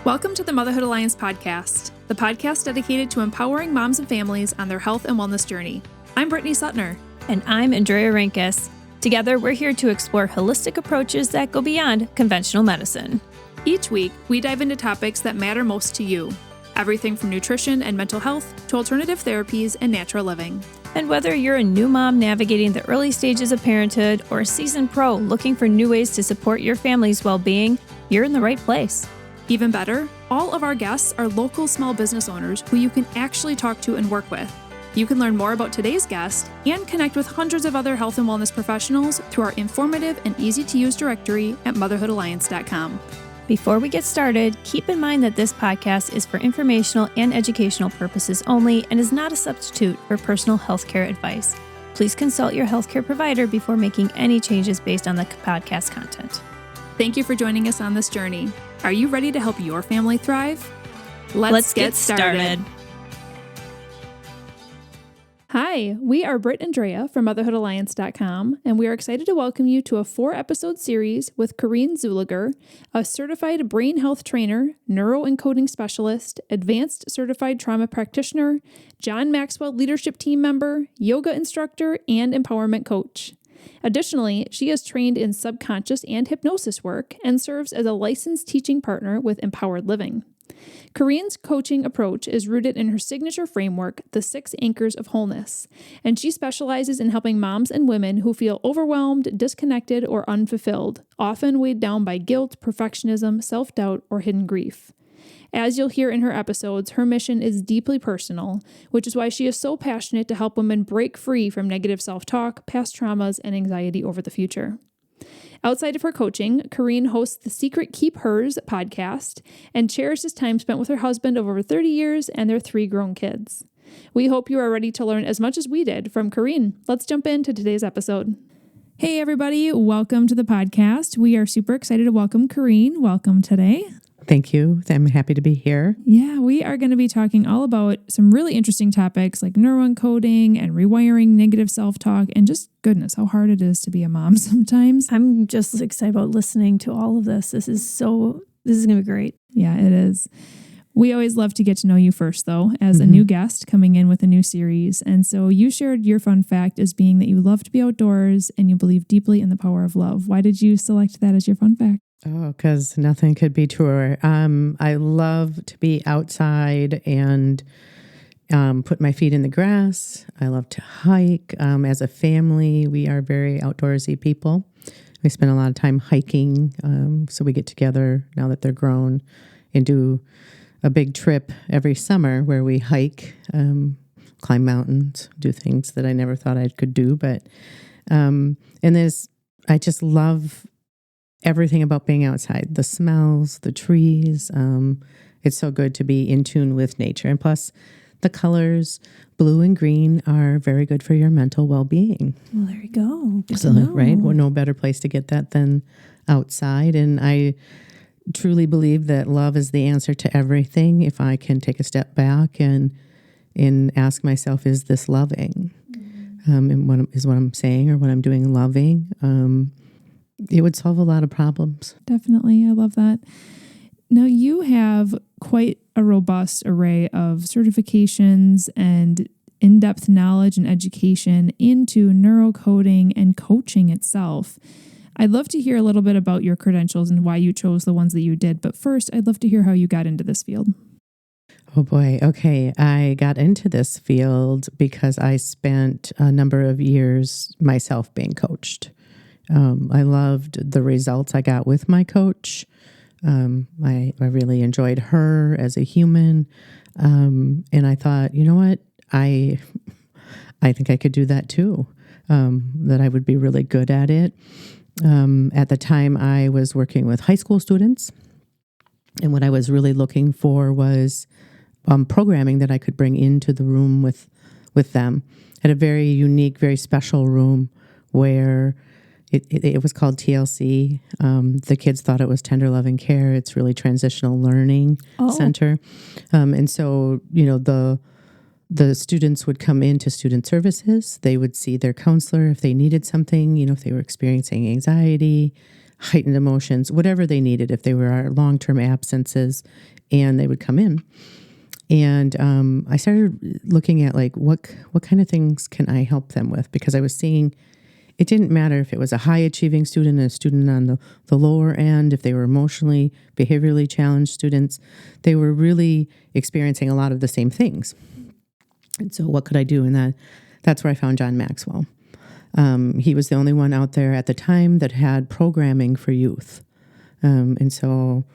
Welcome to the Motherhood Alliance podcast, the podcast dedicated to empowering moms and families on their health and wellness journey. I'm Brittany Suttner. And I'm Andrea Rinkus. Together, we're here to explore holistic approaches that go beyond conventional medicine. Each week, we dive into topics that matter most to you. Everything from nutrition and mental health to alternative therapies and natural living. And whether you're a new mom navigating the early stages of parenthood or a seasoned pro looking for new ways to support your family's well-being, you're in the right place. Even better, all of our guests are local small business owners who you can actually talk to and work with. You can learn more about today's guest and connect with hundreds of other health and wellness professionals through our informative and easy-to-use directory at motherhoodalliance.com. Before we get started, keep in mind that this podcast is for informational and educational purposes only and is not a substitute for personal healthcare advice. Please consult your healthcare provider before making any changes based on the podcast content. Thank you for joining us on this journey. Are you ready to help your family thrive? Let's get started. Hi, we are Britt and Drea from motherhoodalliance.com, and we are excited to welcome you to a 4-episode series with Corinne Zuleger, a certified brain health trainer, neuroencoding specialist, advanced certified trauma practitioner, John Maxwell leadership team member, yoga instructor, and empowerment coach. Additionally, she is trained in subconscious and hypnosis work and serves as a licensed teaching partner with Empowered Living. Corinne's coaching approach is rooted in her signature framework, the 6 Anchors of Wholeness, and she specializes in helping moms and women who feel overwhelmed, disconnected, or unfulfilled, often weighed down by guilt, perfectionism, self-doubt, or hidden grief. As you'll hear in her episodes, her mission is deeply personal, which is why she is so passionate to help women break free from negative self-talk, past traumas, and anxiety over the future. Outside of her coaching, Corinne hosts the Secret Keep Hers podcast and cherishes time spent with her husband of over 30 years and their 3 grown kids. We hope you are ready to learn as much as we did from Corinne. Let's jump into today's episode. Hey, everybody. Welcome to the podcast. We are super excited to welcome Corinne. Welcome today. Thank you. I'm happy to be here. Yeah, we are going to be talking all about some really interesting topics like neuroencoding and rewiring negative self-talk and just goodness, how hard it is to be a mom sometimes. I'm just excited about listening to all of this. This is going to be great. Yeah, it is. We always love to get to know you first, though, as a new guest coming in with a new series. And so you shared your fun fact as being that you love to be outdoors and you believe deeply in the power of love. Why did you select that as your fun fact? Oh, because nothing could be truer. I love to be outside and put my feet in the grass. I love to hike. As a family, we are very outdoorsy people. We spend a lot of time hiking. So we get together now that they're grown and do a big trip every summer where we hike, climb mountains, do things that I never thought I could do. But I just love everything about being outside, the smells, the trees. It's so good to be in tune with nature. And plus, the colors, blue and green, are very good for your mental well-being. Well, there you go. Right? Well, no better place to get that than outside. And I truly believe that love is the answer to everything. If I can take a step back and ask myself, is this loving? And what I'm saying or what I'm doing loving? It would solve a lot of problems. Definitely. I love that. Now, you have quite a robust array of certifications and in-depth knowledge and education into neurocoding and coaching itself. I'd love to hear a little bit about your credentials and why you chose the ones that you did. But first, I'd love to hear how you got into this field. Oh boy. Okay. I got into this field because I spent a number of years myself being coached. I loved the results I got with my coach. I really enjoyed her as a human. And I thought, you know what? I think I could do that too. That I would be really good at it. At the time I was working with high school students. And what I was really looking for was programming that I could bring into the room with them. I had a very unique, very special room where it was called TLC. The kids thought it was Tender Loving Care. It's really Transitional Learning Center. And so, the students would come into student services. They would see their counselor if they needed something, if they were experiencing anxiety, heightened emotions, whatever they needed, if they were long-term absences, and they would come in. And I started looking at like, what kind of things can I help them with? Because I was seeing it didn't matter if it was a high-achieving student and a student on the lower end, if they were emotionally, behaviorally challenged students, they were really experiencing a lot of the same things. And so what could I do? And that's where I found John Maxwell. He was the only one out there at the time that had programming for youth. And so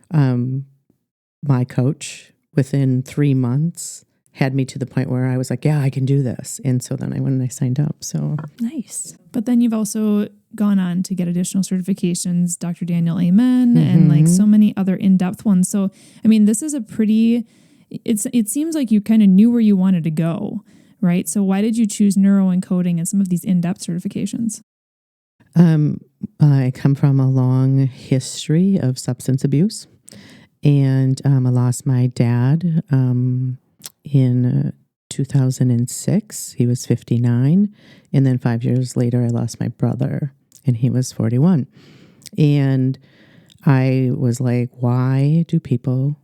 my coach, within 3 months, had me to the point where I was like, yeah, I can do this. And so then I went and I signed up. So nice. But then you've also gone on to get additional certifications, Dr. Daniel Amen, and like so many other in-depth ones. So, I mean, this is it seems like you kind of knew where you wanted to go, right? So why did you choose neuroencoding and some of these in-depth certifications? I come from a long history of substance abuse, and I lost my dad in 2006. He was 59. And then 5 years later, I lost my brother, and he was 41. And I was like, why do people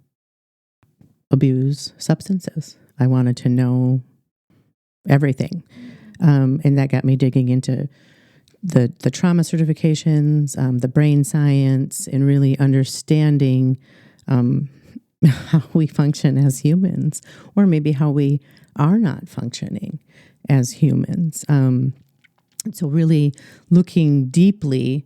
abuse substances? I wanted to know everything. And that got me digging into the trauma certifications, the brain science, and really understanding how we function as humans, or maybe how we are not functioning as humans. So really looking deeply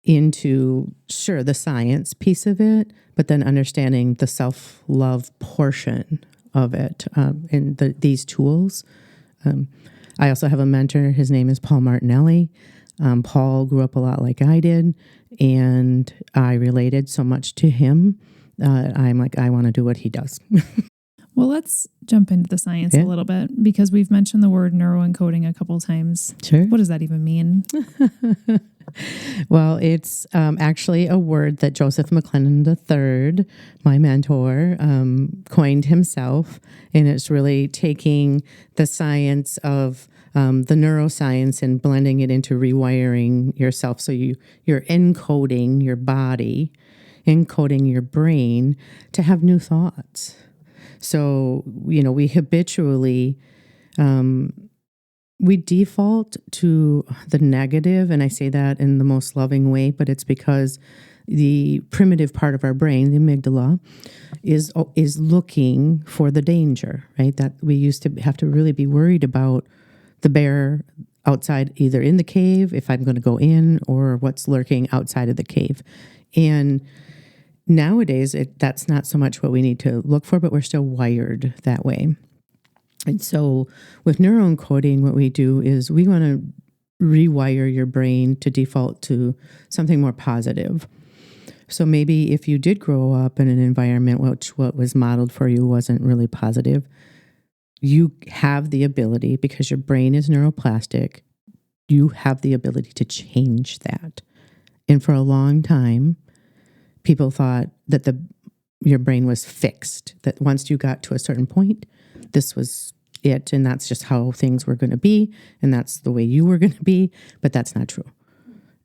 into, sure, the science piece of it, but then understanding the self-love portion of it and these tools. I also have a mentor. His name is Paul Martinelli. Paul grew up a lot like I did, and I related so much to him. I'm like, I want to do what he does. Well, let's jump into the science a little bit, because we've mentioned the word neuroencoding a couple of times. Sure. What does that even mean? Well, it's actually a word that Joseph McClendon III, my mentor, coined himself. And it's really taking the science of the neuroscience and blending it into rewiring yourself. So you're encoding your body, encoding your brain to have new thoughts. So, we habitually, we default to the negative, and I say that in the most loving way, but it's because the primitive part of our brain, the amygdala, is looking for the danger, right? That we used to have to really be worried about the bear outside, either in the cave, if I'm going to go in, or what's lurking outside of the cave. And nowadays, that's not so much what we need to look for, but we're still wired that way. And so with neuroencoding, what we do is we want to rewire your brain to default to something more positive. So maybe if you did grow up in an environment which what was modeled for you wasn't really positive, you have the ability, because your brain is neuroplastic, you have the ability to change that. And for a long time, people thought that your brain was fixed, that once you got to a certain point, this was it, and that's just how things were going to be, and that's the way you were going to be, but that's not true.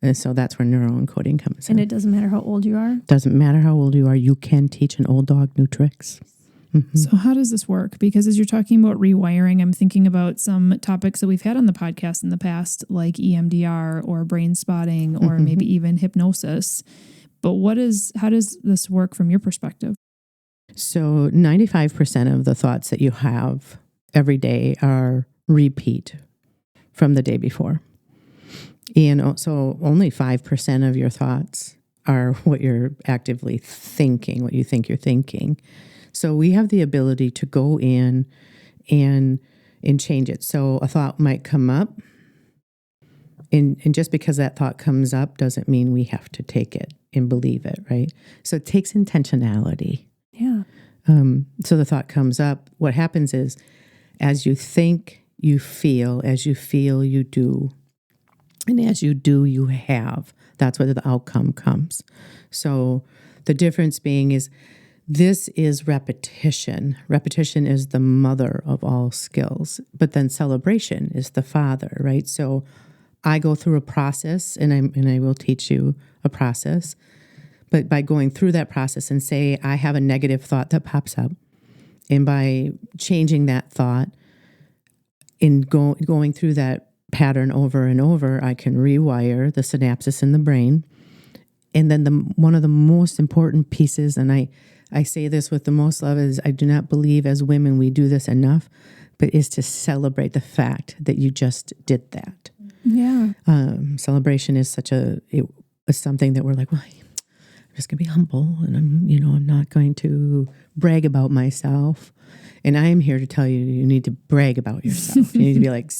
And so that's where neuroencoding comes in. And it doesn't matter how old you are? Doesn't matter how old you are. You can teach an old dog new tricks. Mm-hmm. So how does this work? Because as you're talking about rewiring, I'm thinking about some topics that we've had on the podcast in the past, like EMDR or brain spotting, or maybe even hypnosis. But how does this work from your perspective? So 95% of the thoughts that you have every day are repeat from the day before. And so only 5% of your thoughts are what you're actively thinking, what you think you're thinking. So we have the ability to go in and change it. So a thought might come up, and just because that thought comes up doesn't mean we have to take it and believe it, right? So it takes intentionality. Yeah. So the thought comes up. What happens is, as you think, you feel. As you feel, you do. And as you do, you have. That's where the outcome comes. So the difference being is, this is repetition. Repetition is the mother of all skills. But then celebration is the father, right? So I go through a process, and I will teach you a process. But by going through that process and say, I have a negative thought that pops up, and by changing that thought and going through that pattern over and over, I can rewire the synapses in the brain. And then one of the most important pieces, and I say this with the most love, is I do not believe as women we do this enough, but is to celebrate the fact that you just did that. Yeah. Celebration is is something that we're like, well, I'm just going to be humble, and I'm not going to brag about myself. And I am here to tell you, you need to brag about yourself. You need to be like,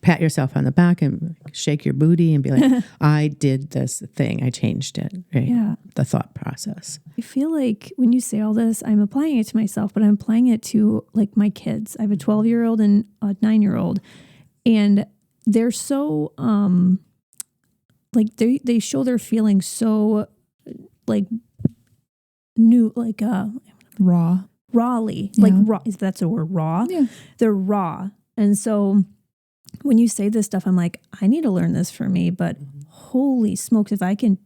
pat yourself on the back and shake your booty and be like, I did this thing. I changed it. Right? Yeah. The thought process. I feel like when you say all this, I'm applying it to myself, but I'm applying it to like my kids. I have a 12-year-old and a 9-year-old, and they're so, like they show their feelings so like new, like, rawly, like raw. If that's a word, raw. Yeah. They're raw. And so when you say this stuff, I'm like, I need to learn this for me, but holy smokes, if I can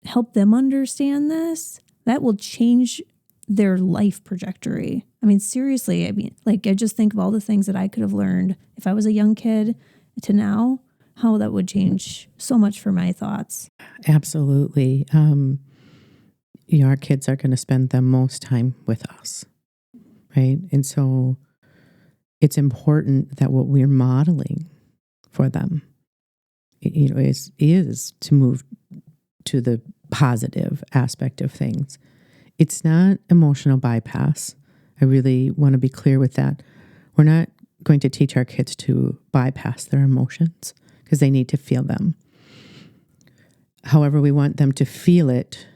help them understand this, that will change their life trajectory. I mean, seriously, I just think of all the things that I could have learned if I was a young kid to now, how that would change so much for my thoughts. Absolutely. Our kids are going to spend the most time with us, right? And so it's important that what we're modeling for them, is to move to the positive aspect of things. It's not emotional bypass. I really want to be clear with that. We're not going to teach our kids to bypass their emotions because they need to feel them. However, we want them to feel it,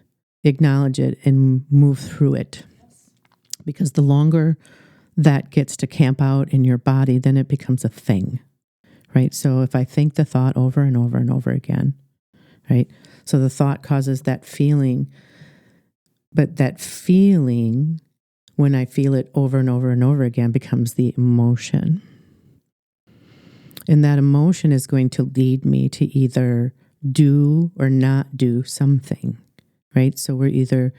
acknowledge it, and move through it. Because the longer that gets to camp out in your body, then it becomes a thing, right? So if I think the thought over and over and over again, right? So the thought causes that feeling, but that feeling, when I feel it over and over and over again, becomes the emotion. And that emotion is going to lead me to either do or not do something, right? So we're either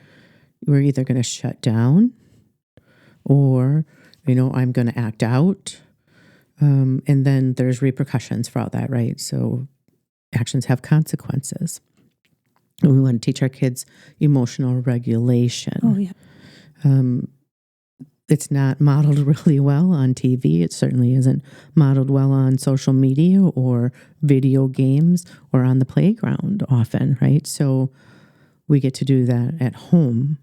going to shut down, or, I'm going to act out. And then there's repercussions for all that, right? So actions have consequences. And we want to teach our kids emotional regulation. Oh, yeah. It's not modeled really well on TV. It certainly isn't modeled well on social media or video games or on the playground often, right? So we get to do that at home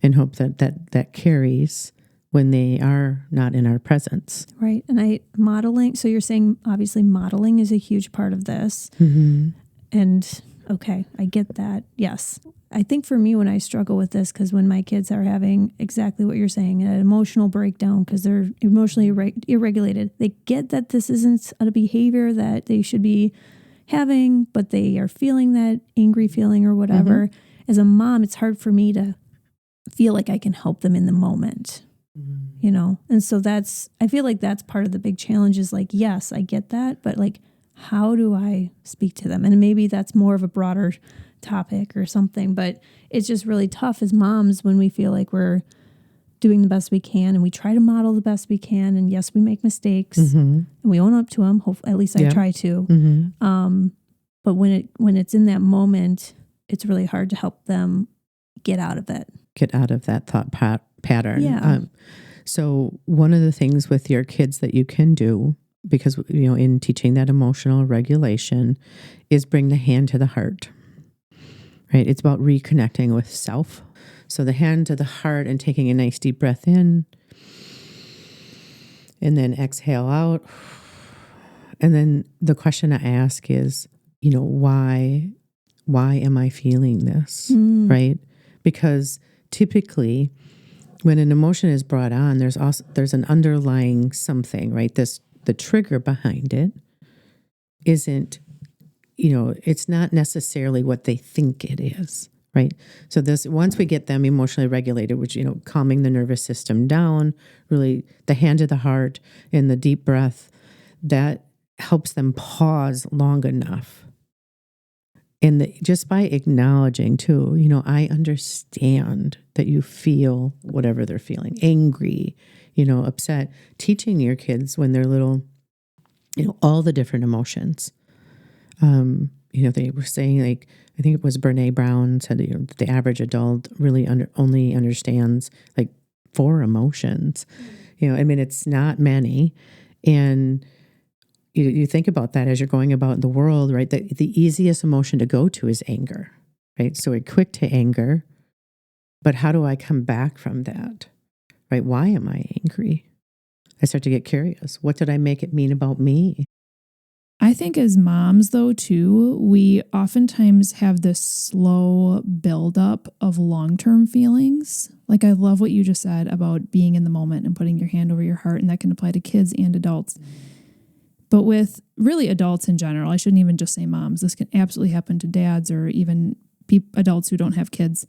and hope that carries when they are not in our presence. Right. And modeling. So you're saying obviously modeling is a huge part of this. Mm-hmm. And okay, I get that. Yes. I think for me, when I struggle with this, because when my kids are having exactly what you're saying, an emotional breakdown because they're emotionally irregulated, they get that this isn't a behavior that they should be having, but they are feeling that angry feeling or whatever. Mm-hmm. As a mom, it's hard for me to feel like I can help them in the moment. And so I feel like that's part of the big challenge is like, yes, I get that, but like, how do I speak to them? And maybe that's more of a broader topic or something, but it's just really tough as moms when we feel like we're doing the best we can and we try to model the best we can. And yes, we make mistakes and we own up to them. At least I try to. Mm-hmm. But when it's in that moment, it's really hard to help them get out of it. Get out of that thought pattern. Yeah. So one of the things with your kids that you can do, because, in teaching that emotional regulation, is bring the hand to the heart, right? It's about reconnecting with self. So the hand to the heart and taking a nice deep breath in and then exhale out. And then the question I ask is, why am I feeling this, right? Because typically when an emotion is brought on, there's an underlying something, right? The trigger behind it isn't, it's not necessarily what they think it is, right? So once we get them emotionally regulated, which, calming the nervous system down, really the hand to the heart and the deep breath, that helps them pause long enough. And just by acknowledging too, I understand that you feel whatever they're feeling, angry, upset, teaching your kids when they're little, all the different emotions. They were saying, like, I think it was Brene Brown said that the average adult really only understands like 4 emotions. It's not many. And you think about that as you're going about in the world, right? The easiest emotion to go to is anger, right? So we're quick to anger, but how do I come back from that, right? Why am I angry? I start to get curious. What did I make it mean about me? I think as moms, though, too, we oftentimes have this slow buildup of long-term feelings. Like, I love what you just said about being in the moment and putting your hand over your heart, and that can apply to kids and adults. But with really adults in general, I shouldn't even just say moms. This can absolutely happen to dads or even adults who don't have kids.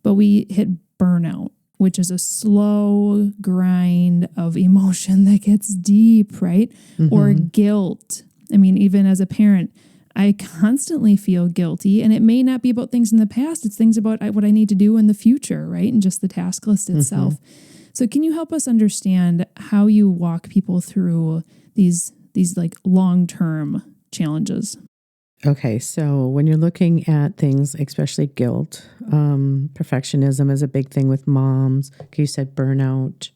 But we hit burnout, which is a slow grind of emotion that gets deep, right? Mm-hmm. Or guilt. I mean, even as a parent, I constantly feel guilty, and it may not be about things in the past. It's things about what I need to do in the future, right? And just the task list itself. Mm-hmm. So can you help us understand how you walk people through these like long-term challenges? Okay, so when you're looking at things, especially guilt, perfectionism is a big thing with moms. You said burnout.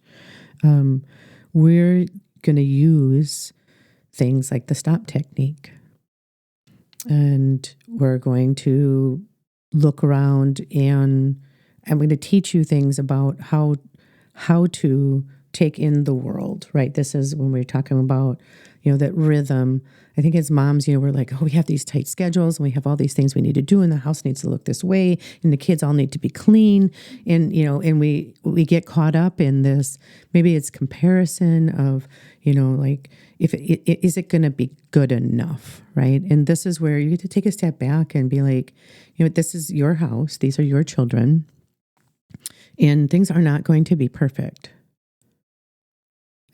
We're going to use things like the stop technique. And we're going to look around, and I'm going to teach you things about how to take in the world, right? This is when we're talking about, that rhythm. I think as moms, we're like, oh, we have these tight schedules and we have all these things we need to do, and the house needs to look this way, and the kids all need to be clean. And, and we get caught up in this, maybe it's comparison of, like, is it going to be good enough, right? And this is where you get to take a step back and be like, this is your house. These are your children. And things are not going to be perfect.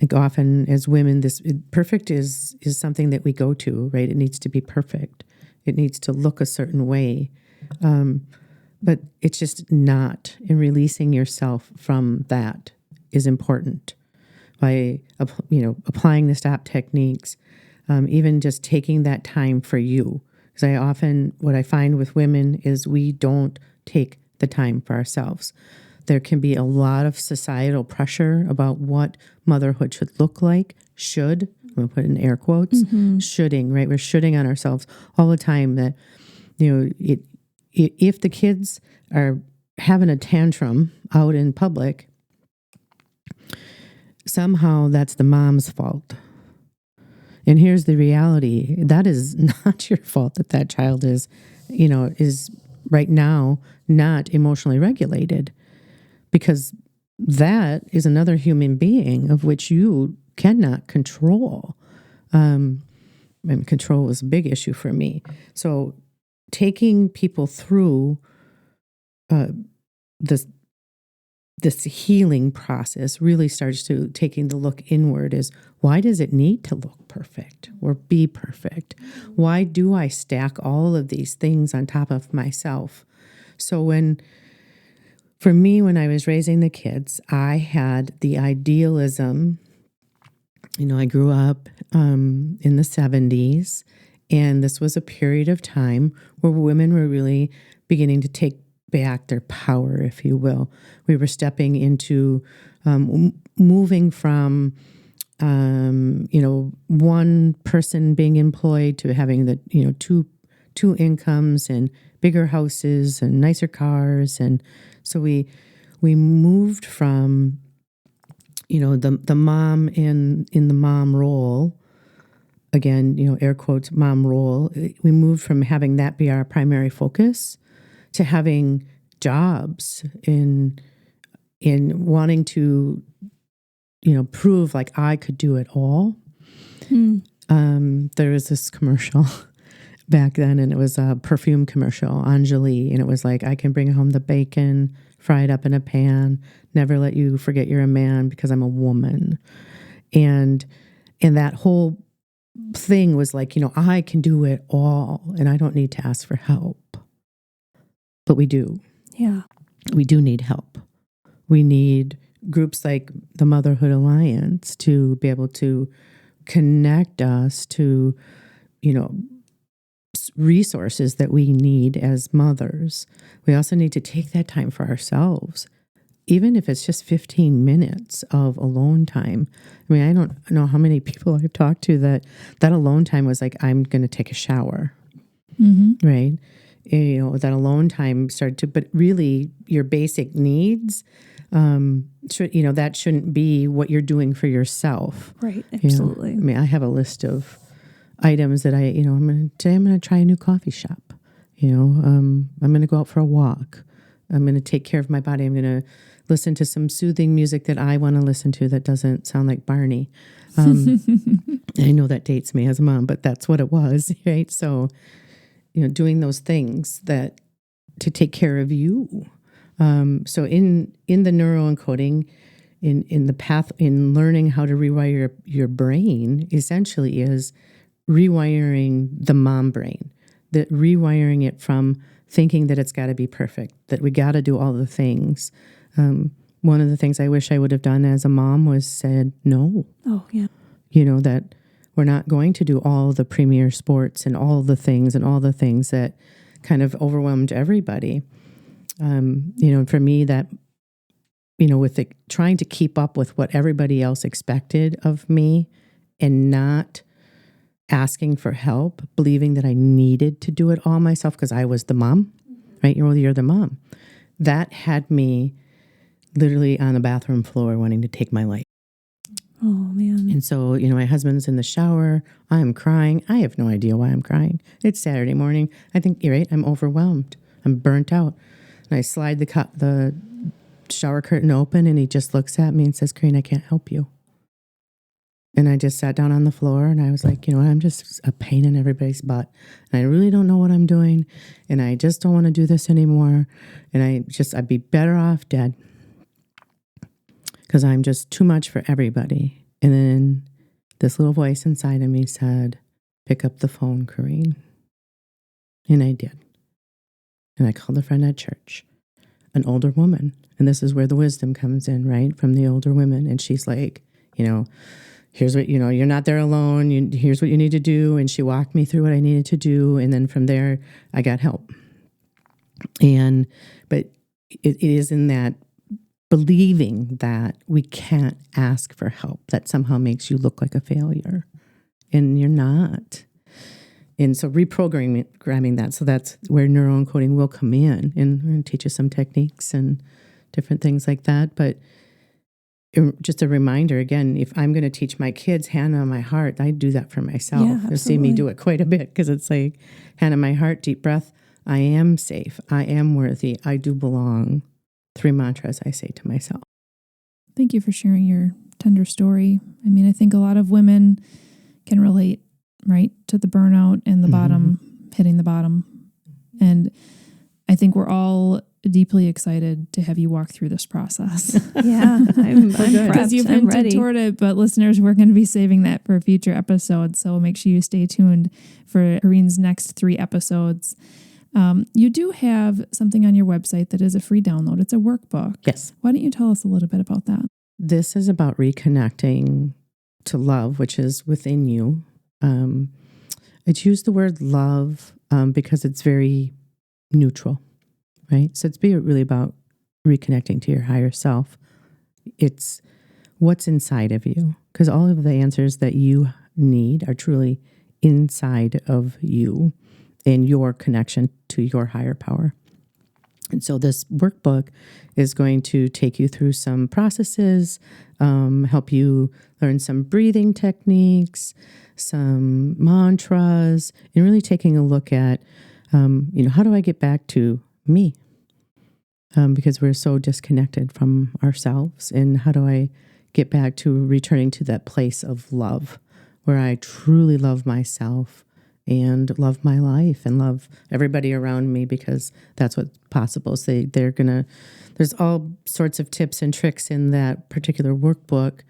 Like often as women, perfect is something that we go to, right? It needs to be perfect. It needs to look a certain way. But it's just not. And releasing yourself from that is important. By, applying the stop techniques, even just taking that time for you. Because what I find with women is we don't take the time for ourselves. There can be a lot of societal pressure about what motherhood should look like. I'm going to put in air quotes, shoulding, right? We're shoulding on ourselves all the time that, if the kids are having a tantrum out in public, somehow that's the mom's fault. And here's the reality. That is not your fault that child is right now not emotionally regulated. Because that is another human being of which you cannot control. Control is a big issue for me. So taking people through this healing process really starts to taking the look inward is, why does it need to look perfect or be perfect? Why do I stack all of these things on top of myself? So for me, when I was raising the kids, I had the idealism. I grew up in the 70s, and this was a period of time where women were really beginning to take back their power, if you will. We were stepping into moving from, one person being employed to having the, two incomes and bigger houses and nicer cars. And so we moved from, the mom in the mom role, again, air quotes, mom role. We moved from having that be our primary focus to having jobs in wanting to, prove like I could do it all. There was this commercial back then, and it was a perfume commercial, Anjali, and it was like, I can bring home the bacon, fry it up in a pan, never let you forget you're a man because I'm a woman. And that whole thing was like, I can do it all and I don't need to ask for help. But we do. Yeah. We do need help. We need groups like the Motherhood Alliance to be able to connect us to, resources that we need as mothers. We also need to take that time for ourselves, even if it's just 15 minutes of alone time. I mean, I don't know how many people I've talked to that alone time was like, I'm going to take a shower, right? That alone time started to, but really your basic needs, that shouldn't be what you're doing for yourself. Right. Absolutely. I mean, I have a list of items that I'm going to try a new coffee shop. I'm going to go out for a walk. I'm going to take care of my body. I'm going to listen to some soothing music that I want to listen to that doesn't sound like Barney. I know that dates me as a mom, but that's what it was, right? So, doing those things that to take care of you. So in the neuroencoding, in the path, in learning how to rewire your brain, essentially is rewiring the mom brain, that rewiring it from thinking that it's got to be perfect, that we got to do all the things. One of the things I wish I would have done as a mom was said no. Oh, yeah. That we're not going to do all the premier sports and all the things that kind of overwhelmed everybody. For me, that, with trying to keep up with what everybody else expected of me and not asking for help, believing that I needed to do it all myself because I was the mom, right? You're the mom. That had me literally on the bathroom floor wanting to take my life. Oh, man. And so, my husband's in the shower. I'm crying. I have no idea why I'm crying. It's Saturday morning. I think, you're right, I'm overwhelmed. I'm burnt out. And I slide the shower curtain open, and he just looks at me and says, Corinne, I can't help you. And I just sat down on the floor, and I was like, I'm just a pain in everybody's butt. And I really don't know what I'm doing, and I just don't want to do this anymore. And I'd be better off dead because I'm just too much for everybody. And then this little voice inside of me said, pick up the phone, Corinne. And I did. And I called a friend at church, an older woman. And this is where the wisdom comes in, right? From the older women. And she's like, here's what, you're not there alone. Here's what you need to do. And she walked me through what I needed to do. And then from there, I got help. But it is in that believing that we can't ask for help that somehow makes you look like a failure. And you're not. And so reprogramming that. So that's where neuroencoding will come in. And we're going to teach you some techniques and different things like that. But just a reminder, again, if I'm going to teach my kids hand on my heart, I do that for myself. Yeah, you'll see me do it quite a bit because it's like hand on my heart, deep breath. I am safe. I am worthy. I do belong. 3 mantras I say to myself. Thank you for sharing your tender story. I mean, I think a lot of women can relate, right, to the burnout and the bottom, hitting the bottom. And I think we're all deeply excited to have you walk through this process. Yeah, I'm prepped. Because you've hinted toward it, but listeners, we're going to be saving that for a future episode. So make sure you stay tuned for Corinne's next 3 episodes. You do have something on your website that is a free download. It's a workbook. Yes. Why don't you tell us a little bit about that? This is about reconnecting to love, which is within you. I choose the word love because it's very neutral, right? So it's really about reconnecting to your higher self. It's what's inside of you, because all of the answers that you need are truly inside of you and your connection to your higher power. And so this workbook is going to take you through some processes, help you learn some breathing techniques, some mantras, and really taking a look at, how do I get back to me? Because we're so disconnected from ourselves. And how do I get back to returning to that place of love where I truly love myself and love my life and love everybody around me, because that's what's possible. So there's all sorts of tips and tricks in that particular workbook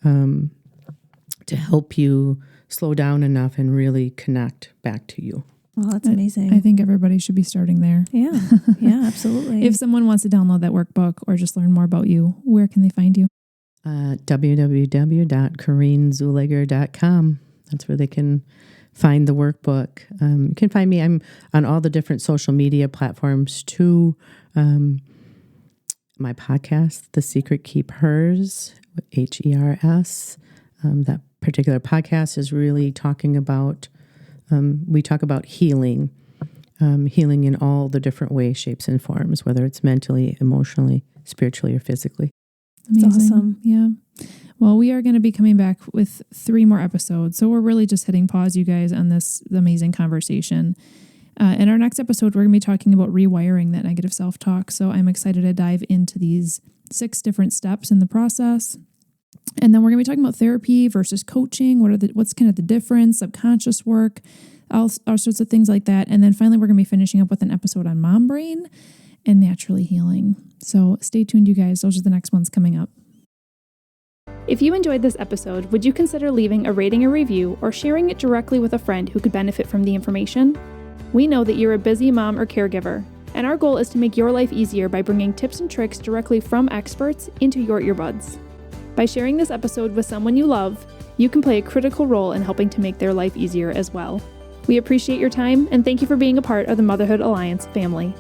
to help you slow down enough and really connect back to you. Well, that's amazing. I think everybody should be starting there. Yeah, yeah, absolutely. If someone wants to download that workbook or just learn more about you, where can they find you? www.CorinneZuleger.com. That's where they can find the workbook. You can find me. I'm on all the different social media platforms too. My podcast, The Secret Keep Hers, HERS. That particular podcast is really talking about, we talk about healing, healing in all the different ways, shapes, and forms, whether it's mentally, emotionally, spiritually, or physically. Amazing. That's awesome. Yeah. Well, we are going to be coming back with 3 more episodes. So we're really just hitting pause, you guys, on this amazing conversation. In our next episode, we're going to be talking about rewiring that negative self-talk. So I'm excited to dive into these 6 different steps in the process. And then we're going to be talking about therapy versus coaching. What's kind of the difference, subconscious work, all sorts of things like that. And then finally, we're going to be finishing up with an episode on mom brain and naturally healing. So stay tuned, you guys. Those are the next ones coming up. If you enjoyed this episode, would you consider leaving a rating or review or sharing it directly with a friend who could benefit from the information? We know that you're a busy mom or caregiver, and our goal is to make your life easier by bringing tips and tricks directly from experts into your earbuds. By sharing this episode with someone you love, you can play a critical role in helping to make their life easier as well. We appreciate your time, and thank you for being a part of the Motherhood Alliance family.